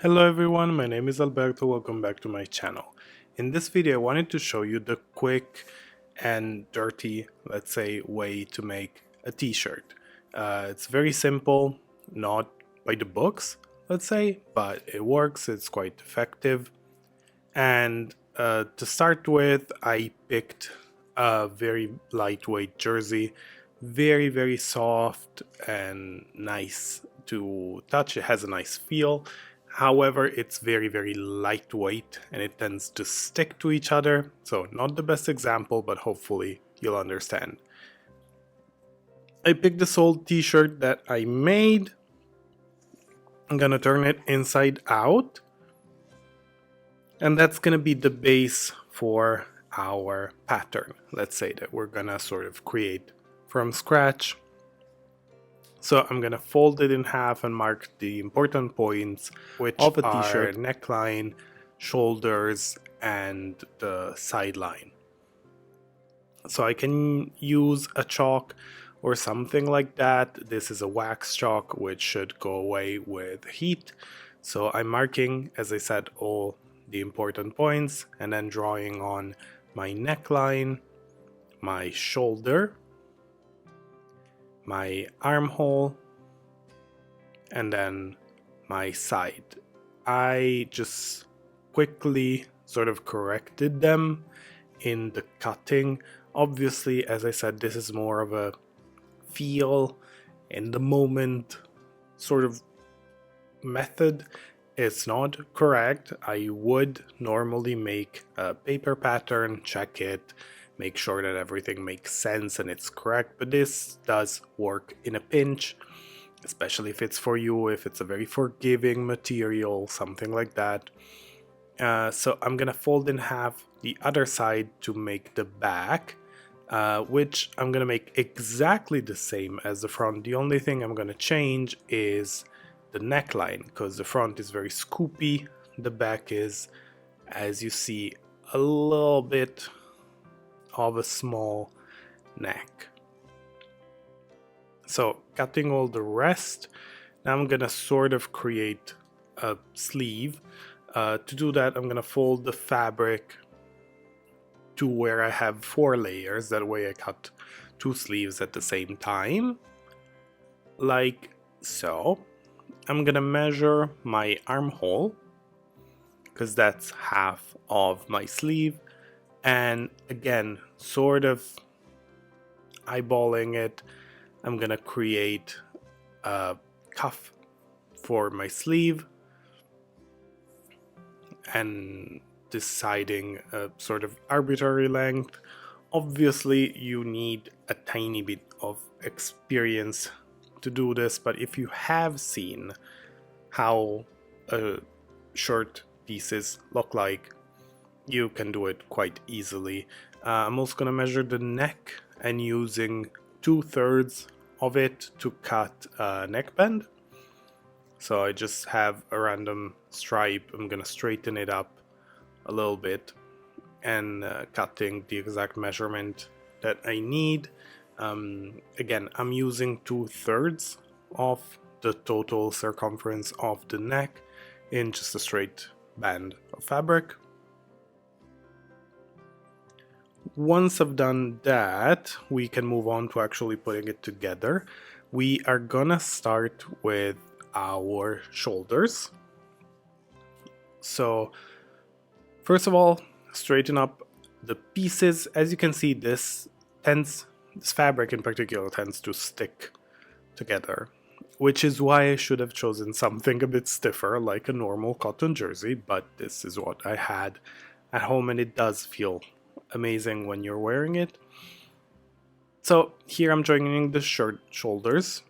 Hello everyone, my name is Alberto, welcome back to my channel. In this video I wanted to show you the quick and dirty, let's say, way to make a t-shirt. It's very simple, not by the books, let's say, but it works, it's quite effective. And to start with, I picked a very lightweight jersey, very soft and nice to touch. It has a nice feel. However, it's very lightweight and it tends to stick to each other. So not the best example, but hopefully you'll understand. I picked this old t-shirt that I made. I'm gonna turn it inside out. And that's gonna be the base for our pattern. Let's say that we're gonna sort of create from scratch. So I'm gonna fold it in half and mark the important points, which of a t-shirt: neckline, shoulders, and the side line. So I can use a chalk or something like that. This is a wax chalk, which should go away with heat. So I'm marking, as I said, all the important points and then drawing on my neckline, my shoulder, my armhole, and then my side. I just quickly sort of corrected them in the cutting. Obviously, as I said, this is more of a feel in the moment sort of method. It's not correct. I would normally make a paper pattern, check it, make sure that everything makes sense and it's correct, but this does work in a pinch, especially if it's for you, if it's a very forgiving material, something like that. So I'm gonna fold in half the other side to make the back, which I'm gonna make exactly the same as the front. The only thing I'm gonna change is the neckline, because the front is very scoopy, the back is, as you see, a little bit of a small neck. So cutting all the rest, now I'm gonna sort of create a sleeve. To do that, I'm gonna fold the fabric to where I have 4 layers, that way I cut 2 sleeves at the same time, like so. I'm gonna measure my armhole, because that's half of my sleeve, and again, sort of eyeballing it, I'm gonna create a cuff for my sleeve and deciding a sort of arbitrary length. Obviously, you need a tiny bit of experience to do this, but if you have seen how shirt pieces look like, you can do it quite easily. I'm also going to measure the neck and using 2/3 of it to cut a neckband. So I just have a random stripe. I'm going to straighten it up a little bit and cutting the exact measurement that I need. Again, I'm using 2/3 of the total circumference of the neck in just a straight band of fabric. Once I've done that, we can move on to actually putting it together. We are gonna start with our shoulders. So first of all, straighten up the pieces. As you can see, this fabric in particular tends to stick together, which is why I should have chosen something a bit stiffer like a normal cotton jersey, but this is what I had at home and it does feel amazing when you're wearing it. So here I'm joining the shirt shoulders.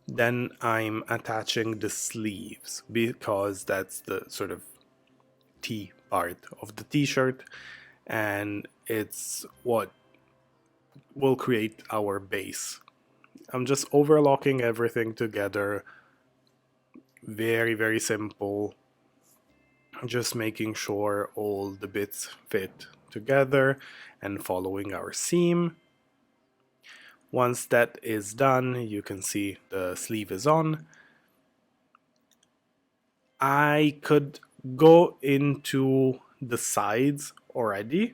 Then I'm attaching the sleeves because that's the sort of T part of the t-shirt and it's what will create our base. I'm just overlocking everything together. Very simple. Just making sure all the bits fit together and following our seam. Once that is done, you can see the sleeve is on. I could go into the sides already,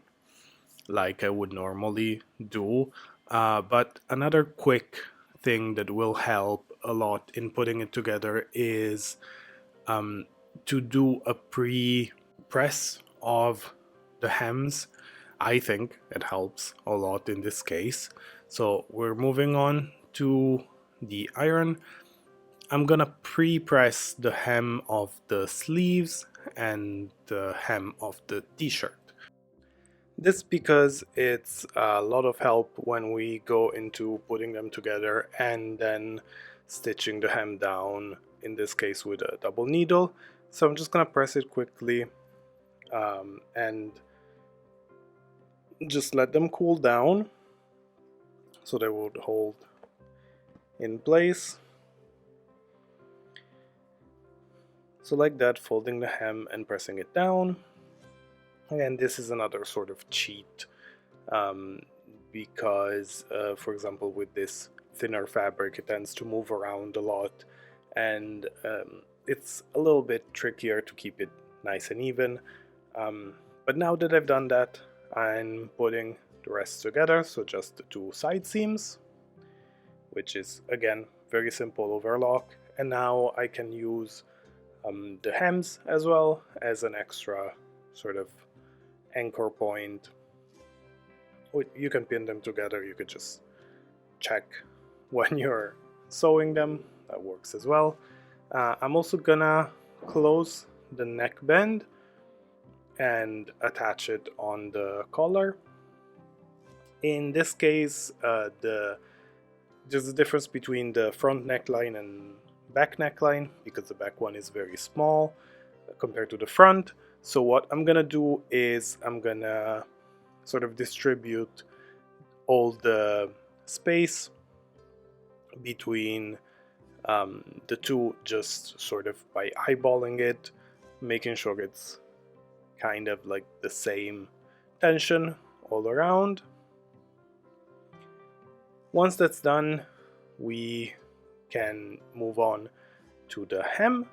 like I would normally do, but another quick thing that will help a lot in putting it together is to do a pre-press of the hems. I think it helps a lot in this case. So we're moving on to the iron. I'm gonna pre-press the hem of the sleeves and the hem of the t-shirt. This because it's a lot of help when we go into putting them together and then stitching the hem down, in this case with a double needle. So I'm just gonna press it quickly and just let them cool down so they would hold in place. So like that, folding the hem and pressing it down. And this is another sort of cheat because, for example, with this thinner fabric, it tends to move around a lot, and it's a little bit trickier to keep it nice and even. But now that I've done that, I'm putting the rest together, so just the two side seams, which is again very simple overlock, and now I can use the hems as well as an extra sort of anchor point. You can pin them together, you could just check when you're sewing them, that works as well. I'm also gonna close the neckband and attach it on the collar. In this case, there's a difference between the front neckline and back neckline because the back one is very small compared to the front. So what I'm gonna do is I'm gonna sort of distribute all the space between the two, just sort of by eyeballing it, making sure it's kind of like the same tension all around. Once that's done, we can move on to the hem.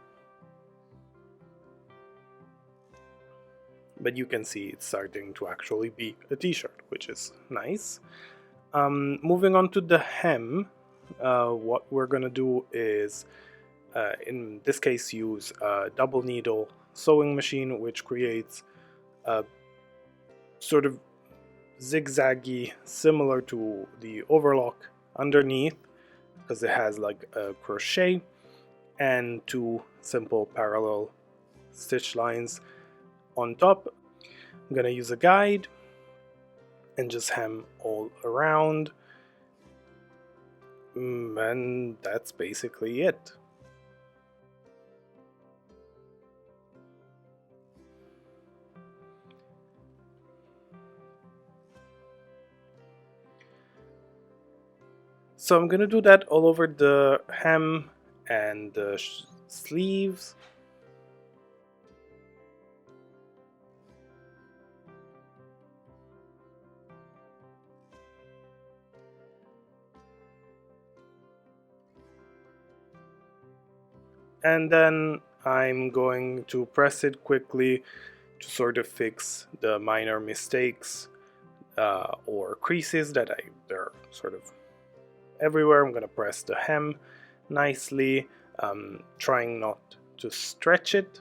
But you can see it's starting to actually be a t-shirt, which is nice. Moving on to the hem, what we're gonna do is, in this case, use a double needle sewing machine, which creates a sort of zigzaggy, similar to the overlock underneath, because it has like a crochet and two simple parallel stitch lines on top. I'm gonna use a guide and just hem all around, and that's basically it. So I'm gonna do that all over the hem and the sleeves. And then I'm going to press it quickly to sort of fix the minor mistakes or creases that they're sort of everywhere. I'm gonna press the hem nicely, trying not to stretch it.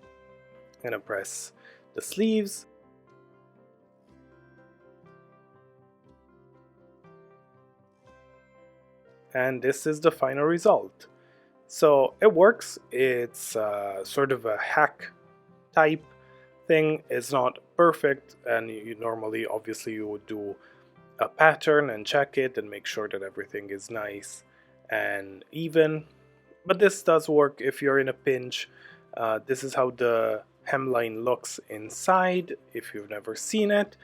I'm gonna press the sleeves. And this is the final result. So it works. It's sort of a hack type thing. It's not perfect, and you normally, obviously, you would do a pattern and check it and make sure that everything is nice and even. But this does work if you're in a pinch. This is how the hemline looks inside if you've never seen it.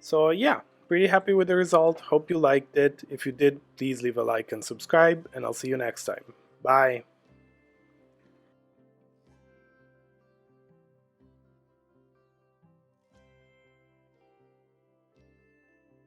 So yeah, pretty happy with the result. Hope you liked it. If you did, please leave a like and subscribe, and I'll see you next time. Bye.